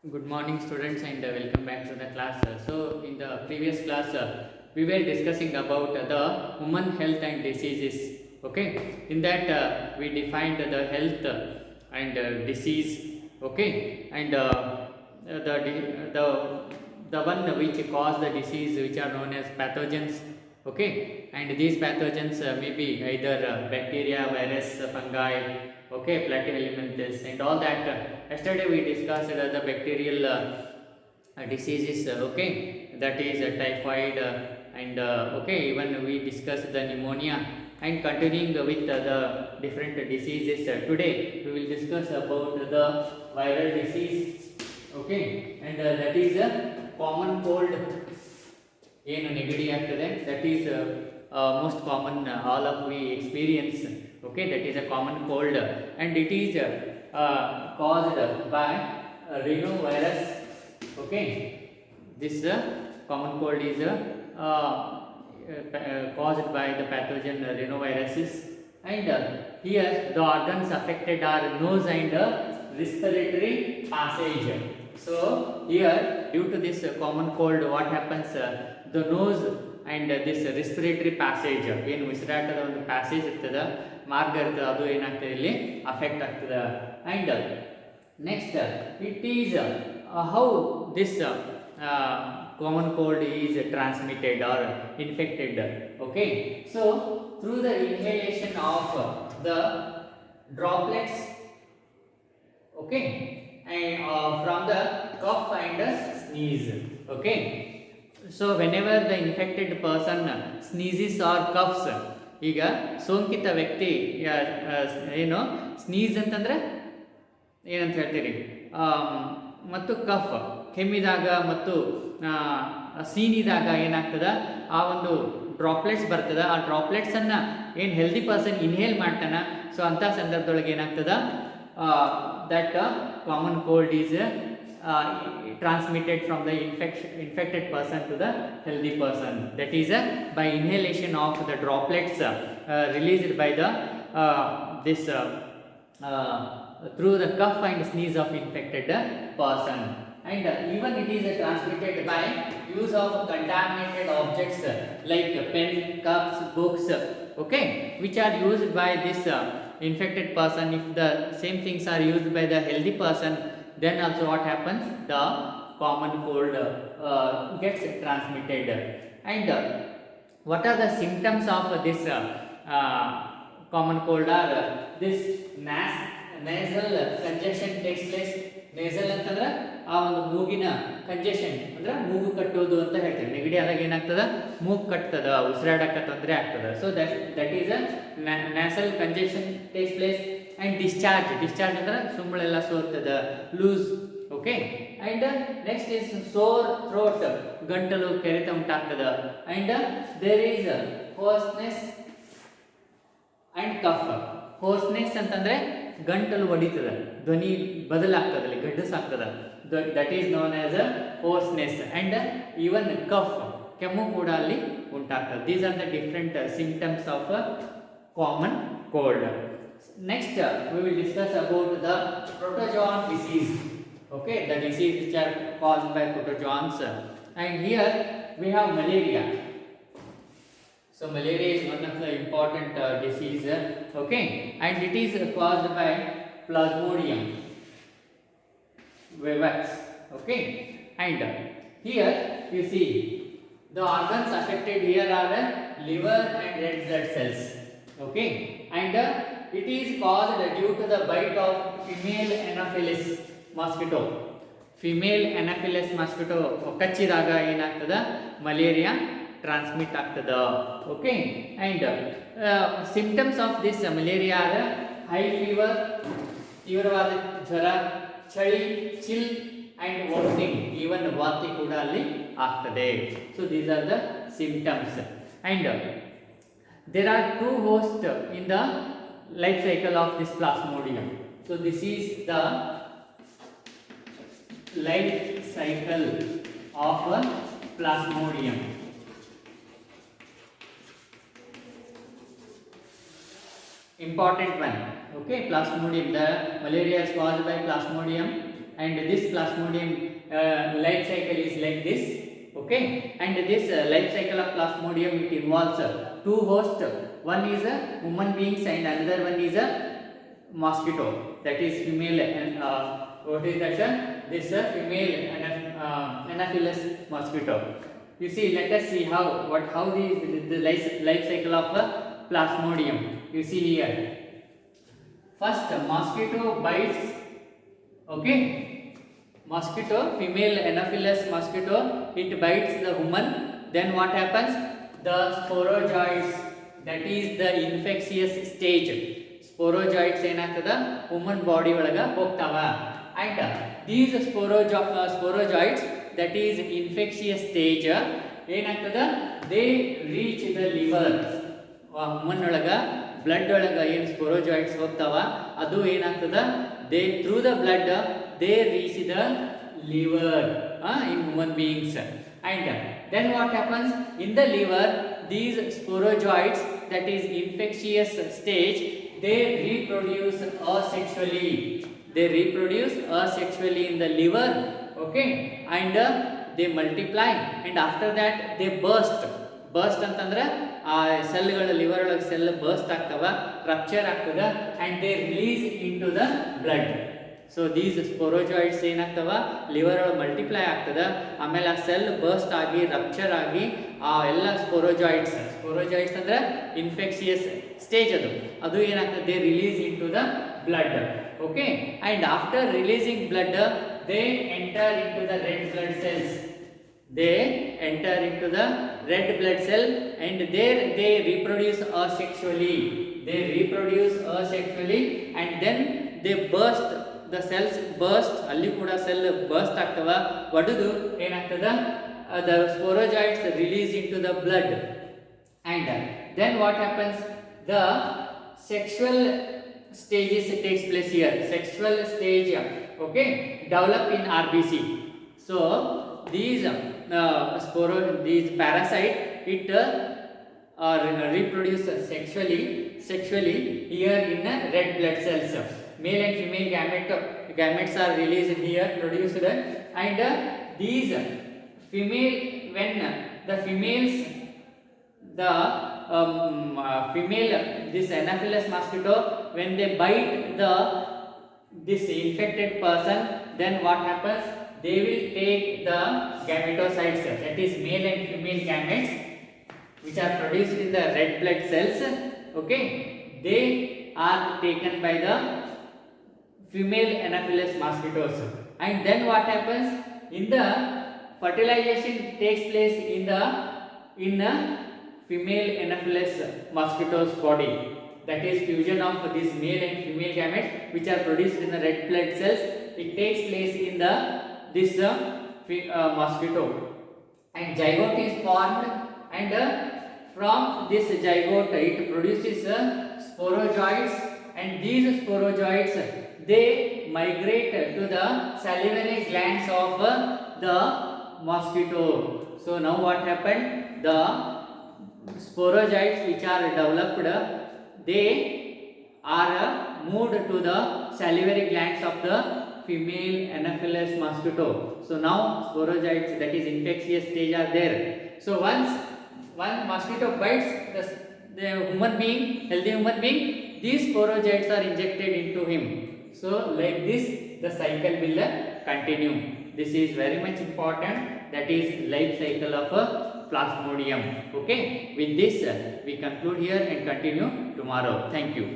Good morning, students, and welcome back to the class. So, in the previous class, we were discussing about the human health and diseases. Okay, in that we defined the health and disease. Okay, and the one which cause the disease, which are known as pathogens. Okay, and these pathogens may be either bacteria, virus, fungi. Okay, platyhelminthes and all that. Yesterday we discussed the bacterial diseases. Okay, that is typhoid and okay, even we discussed the pneumonia. And continuing with the different diseases, today we will discuss about the viral disease. Okay, and that is a common cold. ಏನು ನೆಗಡಿ ಆಗ್ತದೆ, that is most common all of V experience. Okay, that is a common cold and it is caused by rhinovirus. Okay, this common cold is caused by the pathogen rhinoviruses, and here the organs affected are nose and respiratory passage. So here, due to this common cold, what happens, the nose and this respiratory passage, ಏನು ಉಸಿರಾಟದ ಒಂದು passage ಇರ್ತದೆ, ಮಾರ್ಗ ಇರ್ತದೆ, ಅದು ಏನಾಗ್ತದೆ ಇಲ್ಲಿ affect ಆಗ್ತದೆ. And next it is how this common cold is transmitted or infected. Okay, so through the inhalation of the droplets, okay, and from the cough and sneeze. Okay, so whenever the infected person sneezes or coughs, ಈಗ ಸೋಂಕಿತ ವ್ಯಕ್ತಿ ಏನು sneeze ಅಂತಂದ್ರೆ ಏನಂತ ಹೇಳ್ತೀರಿ, ಮತ್ತು cough ಕೆಮ್ಮಿದಾಗ ಮತ್ತು ಸೀನಿದಾಗ ಏನಾಗ್ತದ, ಆ ಒಂದು ಡ್ರಾಪ್ಲೆಟ್ಸ್ ಬರ್ತದ. ಆ ಡ್ರಾಪ್ಲೆಟ್ಸನ್ನು ಏನು ಹೆಲ್ದಿ ಪರ್ಸನ್ ಇನ್ಹೇಲ್ ಮಾಡ್ತಾನ, ಸೊ ಅಂಥ ಸಂದರ್ಭದೊಳಗೆ ಏನಾಗ್ತದ, that common cold is transmitted from the infected person to the healthy person. That is by inhalation of the droplets released by the this through the cough and sneeze of infected person. And even it is transmitted by use of contaminated objects like pen, cups, books, okay, which are used by this infected person. If the same things are used by the healthy person, then also what happens, the common cold gets transmitted. And what are the symptoms of this common cold are this nasal congestion takes place. Nasal ಅಂತಂದ್ರೆ ಆ ಒಂದು ಮೂಗಿನ congestion ಅಂದ್ರೆ ಮೂಗು ಕಟ್ಟೋದು ಅಂತ ಹೇಳ್ತೀವಿ. ನೆಗಡಿ ಆದಾಗ ಏನಾಗ್ತದ, ಮೂಗು ಕಟ್ತದ, ಉಸಿರಾಡಕ್ಕೆ ತೊಂದರೆ ಆಗ್ತದ. So that is a nasal congestion takes place. And discharge ಅಂದ್ರೆ ಸುಂಬಳೆಲ್ಲ ಸೋರ್ತದ, loose. Okay, and next is sore throat, ಗಂಟಲು ಕೆರೆತ ಉಂಟಾಗ್ತದ. And there is hoarseness and cough. Hoarseness ಅಂತಂದ್ರೆ ಗಂಟಲು ಹೊಡಿತದ, ಧ್ವನಿ ಬದಲಾಗ್ತದಲ್ಲಿ, ಗಡ್ಡಸಾಗ್ತದ, that is known as a hoarseness. And even cough, ಕೆಮ್ಮು ಕೂಡ ಅಲ್ಲಿ ಉಂಟಾಗ್ತದೆ. These are the different symptoms of common cold. Next we will discuss about the protozoan disease. Okay, the disease which are caused by protozoans. And here we have malaria. So malaria is one of the important disease. Okay, and it is caused by Plasmodium vivax. Okay, and here you see the organs affected here are liver and red blood cells. Okay, and it is caused due to the bite of female Anopheles mosquito. Female Anopheles mosquito ಕಚ್ಚಿದಾಗ ಏನಾಗ್ತದ, malaria transmit ಆಗ್ತದ. Okay, and symptoms of this malaria are high fever, ತೀವ್ರವಾದ ಜ್ವರ, ಚಳಿ, chill and vomiting, even ವಾಂತಿ ಕೂಡ ಅಲ್ಲಿ ಆಗ್ತದೆ. So these are the symptoms. And there are two host in the life cycle of this plasmodium. So this is the life cycle of plasmodium. Important one. Okay, Plasmodium. The malaria is caused by Plasmodium, and this Plasmodium life cycle is like this. Okay, and this life cycle of Plasmodium, it involves two hosts. One is a human beings and another one is a mosquito, that is female. And what is that? This female Anopheles mosquito. You see, let us see how the life cycle of Plasmodium. You see here, first mosquito bites. Okay, mosquito, female Anopheles mosquito, it bites the human. Then what happens? The sporozoids, that is the infectious stage. Sporozoids ಏನಾಗ್ತದ human body ಒಳಗ ಹೋಗ್ತಾವ. And these sporozoids, that is infectious stage, ಏನಾಗ್ತದ, they reach the liver. human ಒಳಗ blood ಒಳಗ ಏನು ಸ್ಪೋರೋಜಾಯ್ಡ್ಸ್ ಹೋಗ್ತಾವ, ಅದು ಏನಾಗ್ತದ, they through the blood they reach the liver in human beings. And then what happens in the liver? These sporozoids, that is infectious stage, they reproduce asexually. They reproduce asexually in the liver. Okay, and they multiply, and after that they burst. Burst ಅಂತಂದ್ರೆ ಆ ಸೆಲ್ಗಳು liver ಒಳಗೆ cell burst ಆಗ್ತವ, rupture ಆಗ್ತದ, and they release into the blood. So these sporozoites ಏನಾಗ್ತವ, liver ಒಳಗೆ multiply ಆಗ್ತದ, ಆಮೇಲೆ ಆ ಸೆಲ್ ಬರ್ಸ್ಟ್ ಆಗಿ ರಪ್ಚರ್ ಆಗಿ ಆ ಎಲ್ಲ ಸ್ಪೋರೋಜಾಯ್ಡ್ಸ್ ಅಂದ್ರೆ ಇನ್ಫೆಕ್ಷಿಯಸ್ ಸ್ಟೇಜ್, ಅದು ಏನಾಗ್ತದೆ, they release into the blood. Okay, and after releasing blood they enter into the red blood cells. They enter into the red blood cell, and there they reproduce asexually. They reproduce asexually, and then they burst. The cells burst. ಅಲ್ಲಿ ಕೂಡ cell burst ಆಗ್ತವ, ಒಡೆದು ಏನಾಗ್ತದ, the sporozoids release into the blood. And then what happens? The sexual stages takes place here. Sexual stage, okay, develop in RBC. So these these parasite, it reproduce sexually here in red blood cells. Male and female gametes are released here, produced, and these female, when the females, the female, this Anopheles mosquito, when they bite this infected person, then what happens? They will take the gametocytes, that is male and female gametes, which are produced in the red blood cells. Okay, they are taken by the female Anopheles mosquitoes. And then what happens? In the fertilization takes place in a female Anopheles mosquito's body. That is fusion of these male and female gametes, which are produced in the red blood cells. It takes place in this mosquito, and zygote is formed, and from this zygote it produces sporozoids, and these sporozoids, they migrate to the salivary glands of the mosquito. So now what happened? The sporozoids which are developed, they are moved to the salivary glands of the female Anopheles mosquito. So now sporozoids, that is infectious stage, are there. So once one mosquito bites the human being, healthy human being, these sporozoids are injected into him. So like this the cycle will continue. This is very much important, that is life cycle of Plasmodium. Okay, with this we conclude here and continue tomorrow. Thank you.